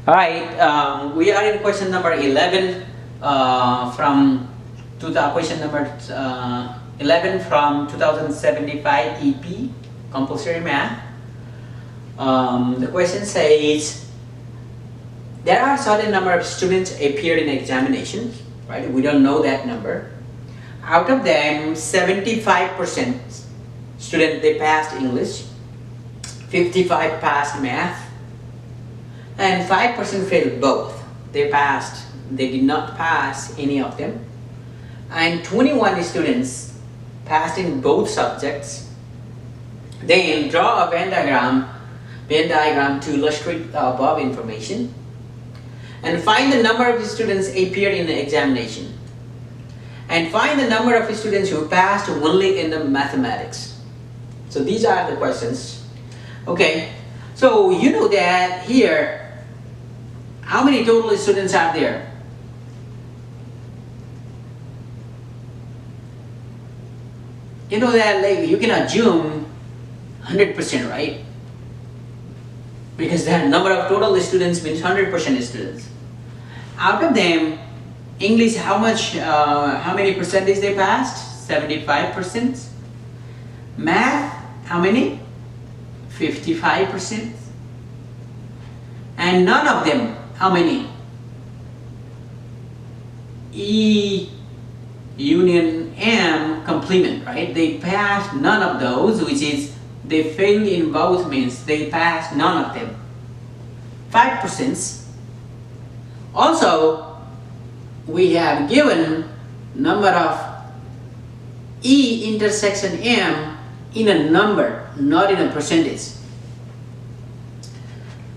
Alright, we are in question number 11 from question number 11 from 2075 EP compulsory math. The question says there are certain number of students appeared in examinations, right? We don't know that number. Out of them, 75% students they passed English, 55 passed math, and 5% failed both. They did not pass any of them. And 21 students passed in both subjects. Then draw a Venn diagram to illustrate the above information. And find the number of students appeared in the examination. And find the number of students who passed only in the mathematics. So these are the questions. Okay, so you know that here, how many total students are there? You know that like you can assume 100%, right? Because the number of total students means 100% students. Out of them, English, how many percentage they passed? 75%. Math, how many? 55%. And none of them, how many? E union M complement, right? They passed none of those, which is they failed in both means they passed none of them. 5%. Also, we have given number of E intersection M in a number, not in a percentage.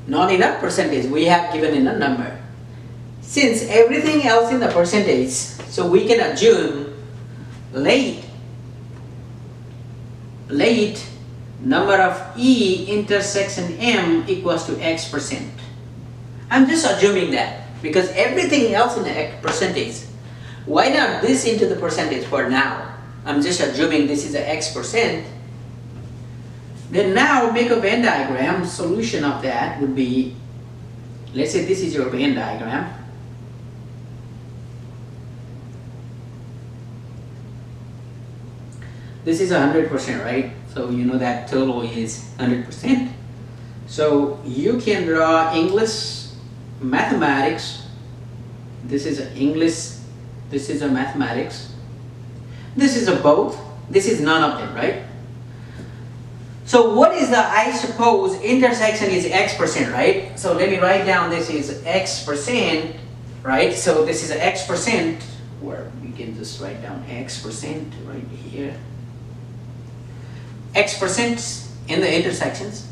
Not in a percentage, we have given in a number. Since everything else in the percentage, so we can assume late number of E intersection M equals to X%. I'm just assuming that because everything else in the percentage. Why not this into the percentage for now? I'm just assuming this is a X%. Then now make a Venn diagram. Solution of that would be, let's say this is your Venn diagram. This is 100%, right? So you know that total is 100%. So you can draw English, mathematics. This is English, this is a mathematics. This is a both, this is none of them, right? So what is the, I suppose, intersection is X%, right? So let me write down this is X%, right? So this is X%, where we can just write down X% right here. X% in the intersections.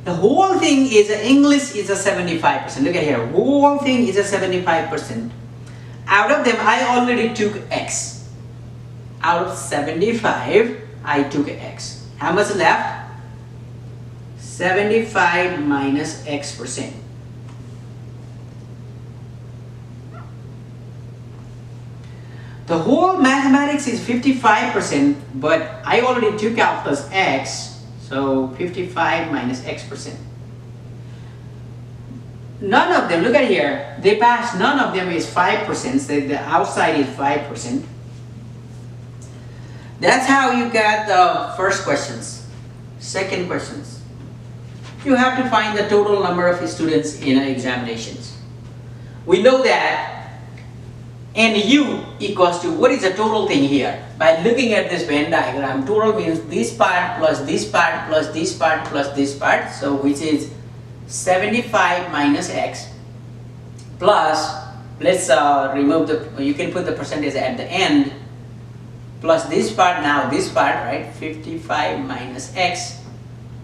The whole thing is, English is a 75%. Look at here, whole thing is a 75%. Out of them, I already took X. Out of 75, I took X. How much left? 75 minus X%. The whole mathematics is 55%, but I already took out plus X, so 55 minus X%. None of them, look at here, they passed, none of them is 5%, so the outside is 5%. That's how you got the first questions. Second questions. You have to find the total number of students in examinations. We know that NU equals to, what is the total thing here? By looking at this Venn diagram, total means this part plus this part plus this part plus this part, so which is 75 minus X plus, let's remove the, you can put the percentage at the end, plus this part, now this part, right? 55 minus X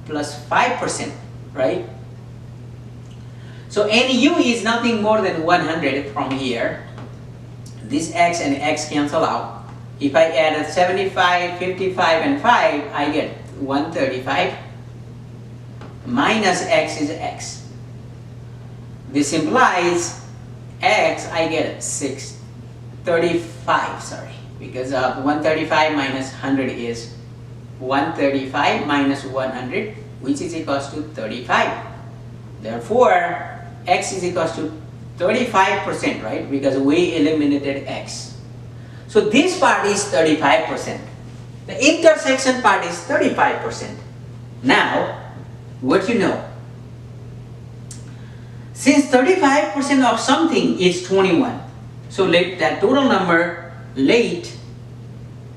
plus 5%, right? So NU is nothing more than 100 from here. This X and X cancel out. If I add 75, 55 and 5, I get 135 minus X is X. This implies X, I get 635, sorry, because 135 minus 100 is 135 minus 100, which is equals to 35. Therefore, x is equals to 35%, right? Because we eliminated x. So this part is 35%. The intersection part is 35%. Now, what you know? Since 35% of something is 21, so let that total number,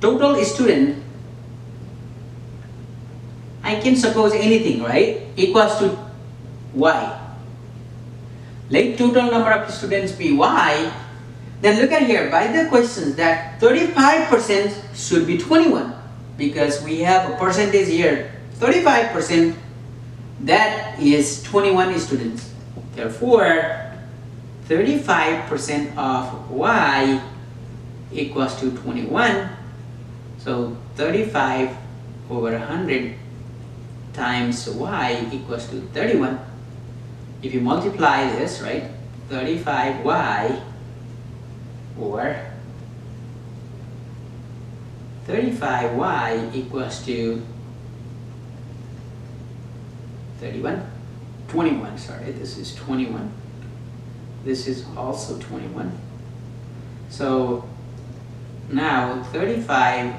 total student, I can suppose anything, right? Equals to y. Let total number of students be y. Then look at here, by the questions that 35% should be 21 because we have a percentage here, 35%, that is 21 students. Therefore, 35% of y equals to 21. So 35 over 100 times y equals to 31. If you multiply this, right, 35y or 35y equals to 21, sorry, this is 21. This is also 21. So now 35y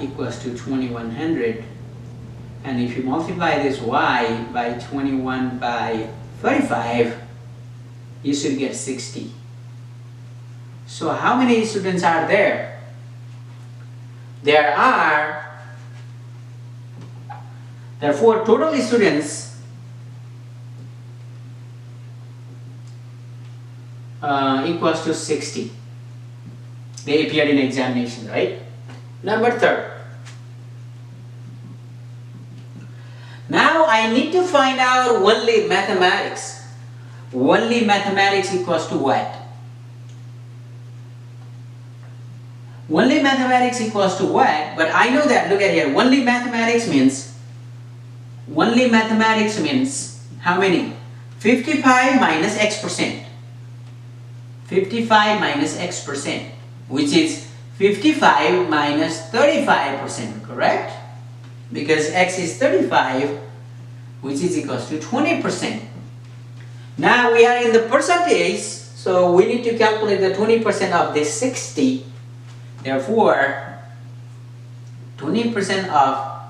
equals to 2100. And if you multiply this y by 21 by 35, you should get 60. So how many students are there? Therefore, total students equals to 60. They appeared in examination, right? Number 3. Now I need to find out only mathematics. Only mathematics equals to what? Only mathematics equals to what? But I know that, look at here, only mathematics means how many? 55 minus x percent. 55 minus x percent, which is 55 minus 35%, correct? Because x is 35, which is equals to 20%. Now we are in the percentage, so we need to calculate the 20% of this 60. Therefore, 20% of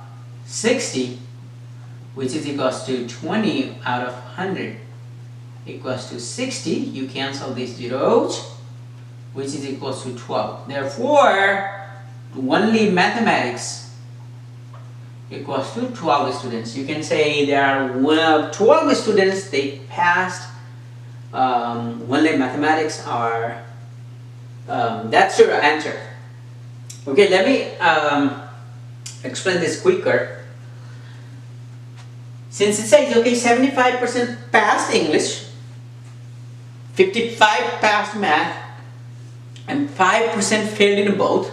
60, which is equals to 20 out of 100, equals to 60. You cancel these zeros, which is equals to 12. Therefore, only mathematics equals to 12 students. You can say there are 12 students, they passed only mathematics are, that's your answer. Okay, let me explain this quicker. Since it says, okay, 75% passed English, 55 passed math, and 5% failed in both,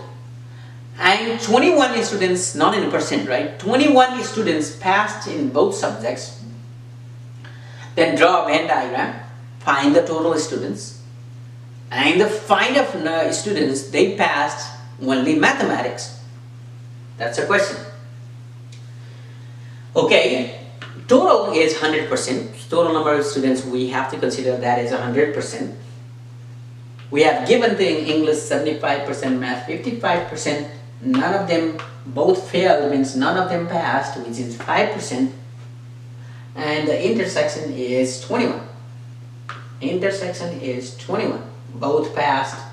and 21 students, not in percent, right? 21 students passed in both subjects. Then draw a Venn diagram, find the total students, and the find of students they passed only mathematics. That's a question. Okay, total is 100%. Total number of students we have to consider that is 100%. We have given the English 75%, math 55%. None of them, both failed means none of them passed, which is 5%. And the intersection is 21. Intersection is 21. Both passed.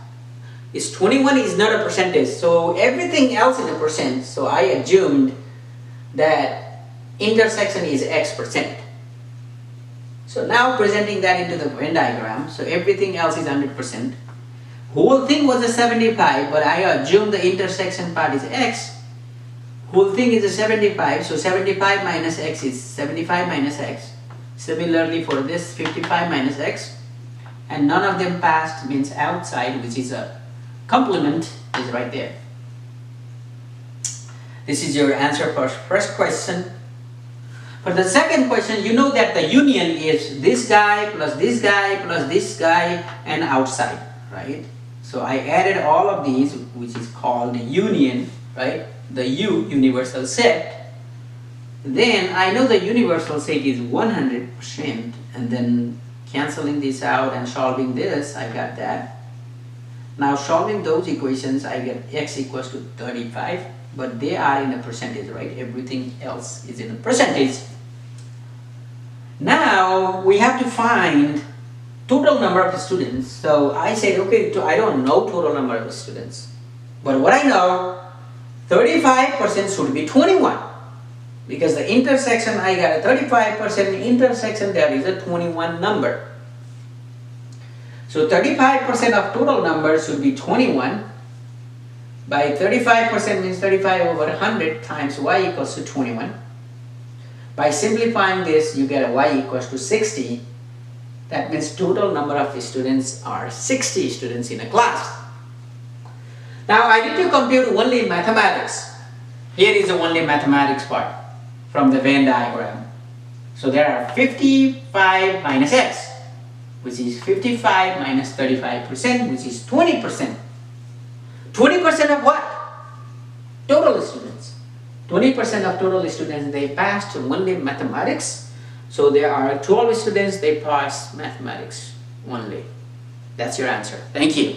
Is 21 is not a percentage, so everything else is a percent. So I assumed that intersection is x percent. So now presenting that into the Venn diagram, so everything else is 100%. Whole thing was a 75, but I assume the intersection part is x. Whole thing is a 75, so 75 minus x is 75 minus x. Similarly for this, 55 minus x. And none of them passed means outside, which is a complement, is right there. This is your answer for first question. For the second question, you know that the union is this guy plus this guy plus this guy and outside, right? So I added all of these, which is called the union, right? The U, universal set. Then I know the universal set is 100%, and then cancelling this out and solving this, I got that. Now solving those equations, I get x equals to 35, but they are in a percentage, right? Everything else is in a percentage. Now we have to find total number of students. So I said, okay, I don't know total number of students, but what I know, 35% should be 21, because the intersection, I got a 35% intersection, there is a 21 number. So 35% of total number should be 21. By 35% means 35 over 100 times y equals to 21. By simplifying this, you get a y equals to 60. That means total number of students are 60 students in a class. Now I need to compute only mathematics. Here is the only mathematics part from the Venn diagram. So there are 55 minus x, which is 55 minus 35%, which is 20%. 20% of what? Total students. 20% of total students, they passed only mathematics. So there are 12 students, they passed mathematics only. That's your answer. Thank you.